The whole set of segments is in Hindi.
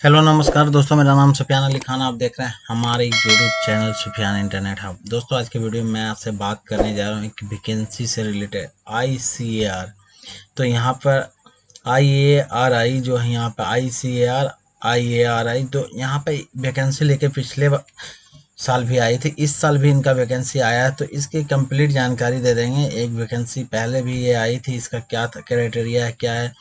हेलो नमस्कार दोस्तों, मेरा नाम सुफियान अली खान। आप देख रहे हैं हमारे YouTube channel Sufiyan internet hub. दोस्तों, आज के वीडियो में मैं आपसे बात करने जा रहा हूँ एक वैकेंसी से रिलेटेड ICAR। तो यहाँ पर IARI जो है, यहाँ पर ICAR IARI, तो यहाँ पे वैकेंसी लेके पिछले साल भी आई थी, इस साल भी इनका वैकेंसी आया है। तो इसकी कंप्लीट जानकारी दे देंगे। एक वैकेंसी पहले भी ये आई थी, इसका क्या क्राइटेरिया है, क्या है।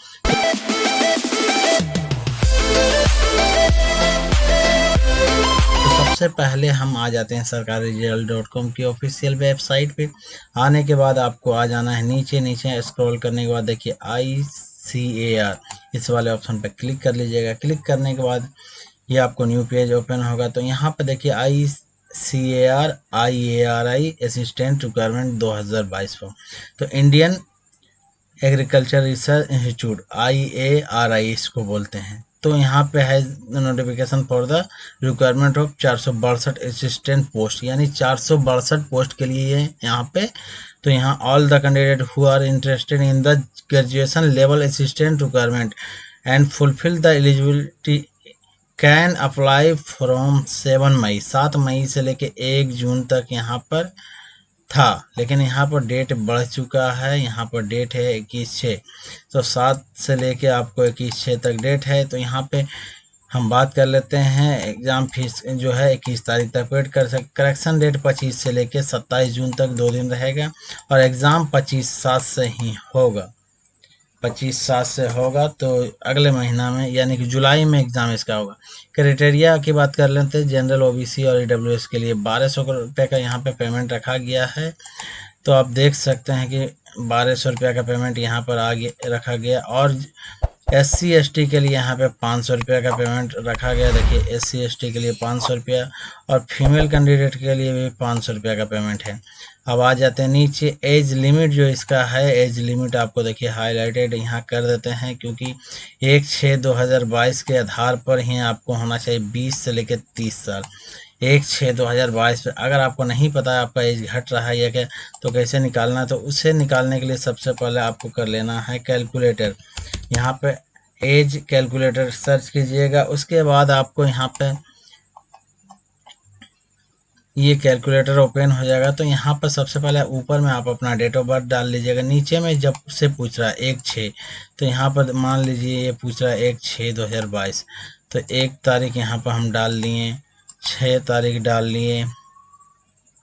सबसे पहले हम आ जाते हैं सरकारी रिजल्ट.com की ऑफिशियल वेबसाइट पे। आने के बाद आपको आ जाना है नीचे नीचे स्क्रॉल करने के बाद देखिए ICAR, इस वाले ऑप्शन पे क्लिक कर लीजिएगा। क्लिक करने के बाद ये आपको न्यू पेज ओपन होगा। तो यहाँ पे देखिए ICAR IARI assistant requirement 2022 form. तो Indian agriculture research institute IARI इसको बोलते हैं। तो यहाँ पे है notification for the requirement of 462 assistant post, यानी 462 पोस्ट के लिए यहाँ पे। तो यहाँ all the candidate who are interested in the graduation level assistant requirement and fulfil the eligibility can apply from 7 मई से लेके 1 जून तक यहाँ पर था, लेकिन यहाँ पर डेट बढ़ चुका है। यहाँ पर डेट है 21/6, तो 7 से लेके आपको 21/6 तक डेट है। तो यहाँ पे हम बात कर लेते हैं। एग्ज़ाम फीस जो है 21 तारीख तक पेड कर सकते। करेक्शन डेट 25 से लेके 27 जून तक 2 दिन रहेगा, और एग्ज़ाम 25/7 से ही होगा। 25/7 से होगा, तो अगले महीना में यानी कि जुलाई में एग्ज़ाम इसका होगा। क्राइटेरिया की बात कर लेते हैं। जनरल OBC और EWS के लिए 1200 रुपये का यहाँ पे पेमेंट रखा गया है। तो आप देख सकते हैं कि 1200 रुपये का पेमेंट यहाँ पर आगे रखा गया, और SC ST के लिए यहाँ पे 500 रुपये का पेमेंट रखा गया। देखिए SC ST के लिए 500 रुपया, और फीमेल कैंडिडेट के लिए भी 500 रुपये का पेमेंट है। अब आ जाते हैं नीचे। एज लिमिट जो इसका है, एज लिमिट आपको देखिए हाईलाइटेड यहाँ कर देते हैं, क्योंकि 1/6/2022 के आधार पर ही आपको होना चाहिए 20 से लेकर 30 साल। 1/6/2022 पे अगर आपको नहीं पता है आपका एज घट रहा है या क्या, तो कैसे निकालना है, तो उसे निकालने के लिए सबसे पहले आपको कर लेना है कैलकुलेटर। यहाँ पे एज कैलकुलेटर सर्च कीजिएगा। उसके बाद आपको यहाँ पे ये कैलकुलेटर ओपन हो जाएगा। तो यहाँ पर सबसे पहले ऊपर में आप अपना डेट ऑफ बर्थ डाल लीजिएगा। नीचे में जब से पूछ रहा है 1/6, तो यहाँ पर मान लीजिए ये पूछ रहा है 1/6/2022, तो 1 तारीख यहाँ पर हम डाल लिए, 6 तारीख डाल लिए,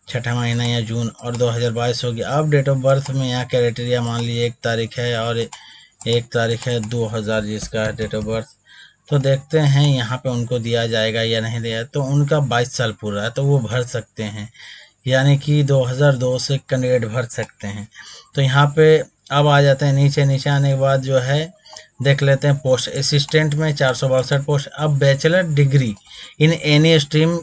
छठा महीना या जून, और 2022 हो गया। अब डेट ऑफ बर्थ में यहाँ क्राइटेरिया मान लीजिए 1 तारीख है, और 1 तारीख है 2000 जिसका है डेट ऑफ बर्थ। तो देखते हैं यहाँ पे उनको दिया जाएगा या नहीं दिया। तो उनका 22 साल पूरा है, तो वो भर सकते हैं, यानी कि 2002 से कैंडिडेट भर सकते हैं। तो यहाँ पे अब आ जाते हैं नीचे। नीचे आने के बाद जो है देख लेते हैं पोस्ट। असिस्टेंट में 462 पोस्ट। अब bachelor degree in any stream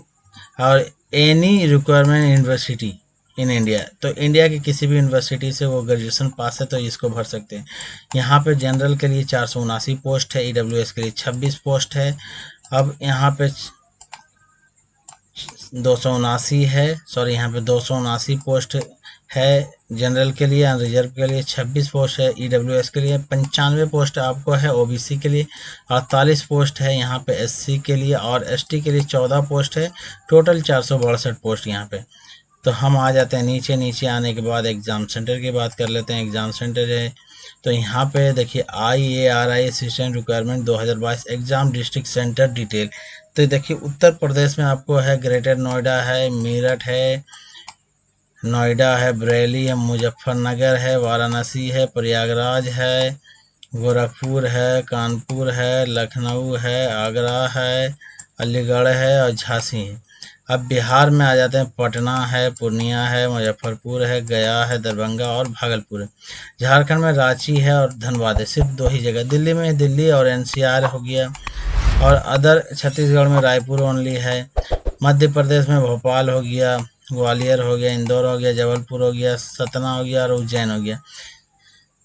और any requirement university in India, तो इंडिया की किसी भी यूनिवर्सिटी से वो ग्रेजुएशन पास है तो इसको भर सकते हैं। यहाँ पे जनरल के लिए 479 पोस्ट है, EWS के लिए 26 पोस्ट है। अब यहाँ पे 279 है, सॉरी यहाँ पे 279 पोस्ट है जनरल के लिए। रिजर्व के लिए 26 पोस्ट है। EWS के लिए 95 पोस्ट आपको है। OBC के लिए 48 पोस्ट है यहाँ पे। SC के लिए और ST के लिए 14 पोस्ट है। टोटल 462 पोस्ट यहाँ पे। तो हम आ जाते हैं नीचे। नीचे आने के बाद एग्ज़ाम सेंटर की बात कर लेते हैं। एग्ज़ाम सेंटर है, तो यहाँ पे देखिए IARI assistant requirement 2022 exam district centre detail. तो देखिए उत्तर प्रदेश में आपको है ग्रेटर नोएडा है, मेरठ है, नोएडा है, बरेली है, मुजफ्फरनगर है, वाराणसी है, प्रयागराज है, गोरखपुर है, कानपुर है, लखनऊ है, आगरा है, अलीगढ़ है और झांसी है। अब बिहार में आ जाते हैं। पटना है, पूर्णिया है, मुजफ्फरपुर है, गया है, दरभंगा और भागलपुर है। झारखंड में रांची है और धनबाद है, सिर्फ 2 ही जगह। दिल्ली में दिल्ली और NCR हो गया, और अदर छत्तीसगढ़ में रायपुर ओनली है। मध्य प्रदेश में भोपाल हो गया, ग्वालियर हो गया, इंदौर हो गया, जबलपुर हो गया, सतना हो गया और उज्जैन हो गया।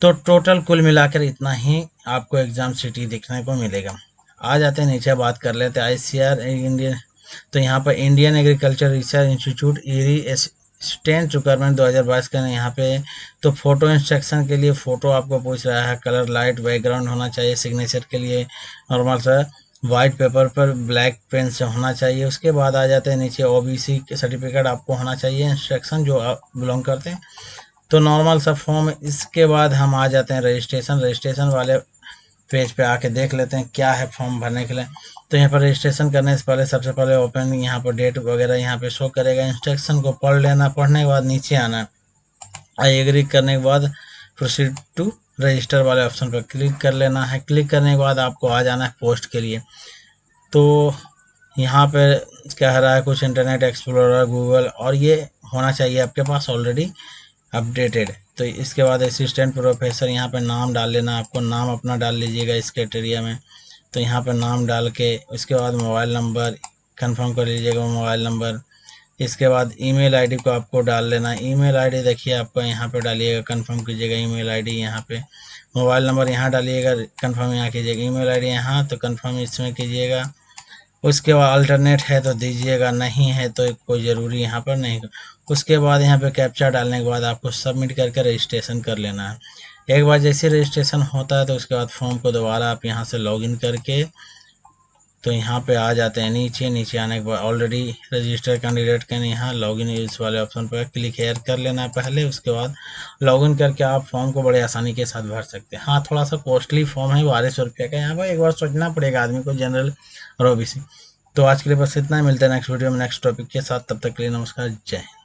तो टोटल कुल मिलाकर इतना ही आपको एग्ज़ाम सिटी देखने को मिलेगा। आ जाते हैं नीचे, बात कर लेते हैं ICAR इंडियन। तो यहाँ पर Indian agriculture research institute IRI assistant requirement 2022 का यहाँ पे। तो फोटो इंस्ट्रक्शन के लिए फ़ोटो आपको पूछ रहा है। कलर लाइट बैकग्राउंड होना चाहिए। सिग्नेचर के लिए नॉर्मल सा वाइट पेपर पर ब्लैक पेन से होना चाहिए। उसके बाद आ जाते हैं नीचे ओबीसी के सर्टिफिकेट आपको होना चाहिए, इंस्ट्रक्शन जो आप बिलोंग करते हैं, तो नॉर्मल सा फॉर्म। इसके बाद हम आ जाते हैं रजिस्ट्रेशन वाले पेज पे आके देख लेते हैं क्या है फॉर्म भरने के लिए। तो यहाँ पर रजिस्ट्रेशन करने से पहले सबसे पहले ओपन यहाँ पर डेट वगैरह यहाँ पे शो करेगा, इंस्ट्रक्शन को पढ़ लेना, पढ़ने के बाद नीचे आना, आई एग्री करने के बाद प्रोसीड टू रजिस्टर वाले ऑप्शन पर क्लिक कर लेना है। क्लिक करने के बाद आपको आ जाना है पोस्ट के लिए। तो यहाँ पे कह रहा है कुछ इंटरनेट एक्सप्लोरर, गूगल, और ये होना चाहिए आपके पास ऑलरेडी अपडेटेड। तो इसके बाद असिस्टेंट प्रोफेसर यहाँ पे नाम डाल लेना, आपको नाम अपना डाल लीजिएगा इस क्राइटेरिया में। तो यहाँ पे नाम डाल के उसके बाद मोबाइल नंबर कंफर्म कर लीजिएगा, मोबाइल नंबर। इसके बाद ईमेल आईडी को आपको डाल लेना। ईमेल आईडी देखिए आपको यहाँ पे डालिएगा, कंफर्म कीजिएगा ईमेल आईडी यहाँ पे। मोबाइल नंबर यहाँ डालिएगा, कंफर्म यहाँ कीजिएगा। ईमेल आईडी यहाँ तो कंफर्म इसमें कीजिएगा। उसके बाद अल्टरनेट है तो दीजिएगा, नहीं है तो कोई ज़रूरी यहाँ पर नहीं। उसके बाद यहाँ पे कैप्चा डालने के बाद आपको सबमिट करके रजिस्ट्रेशन कर लेना है। एक बार जैसे रजिस्ट्रेशन होता है तो उसके बाद फॉर्म को दोबारा आप यहाँ से लॉगिन करके तो यहाँ पे आ जाते हैं। नीचे आने के बाद ऑलरेडी रजिस्टर कैंडिडेट के यहाँ लॉगिन इस वाले ऑप्शन पर क्लिक हेयर कर लेना है पहले। उसके बाद लॉगिन करके आप फॉर्म को बड़े आसानी के साथ भर सकते हैं। हाँ, थोड़ा सा कॉस्टली फॉर्म है, 1200 रुपये का। यहाँ पर एक बार सोचना पड़ेगा आदमी को, जनरल और ओबीसी। तो आज के लिए बस इतना ही, मिलते हैं नेक्स्ट वीडियो में नेक्स्ट टॉपिक के साथ। तब तक के लिए नमस्कार, जय हिंद।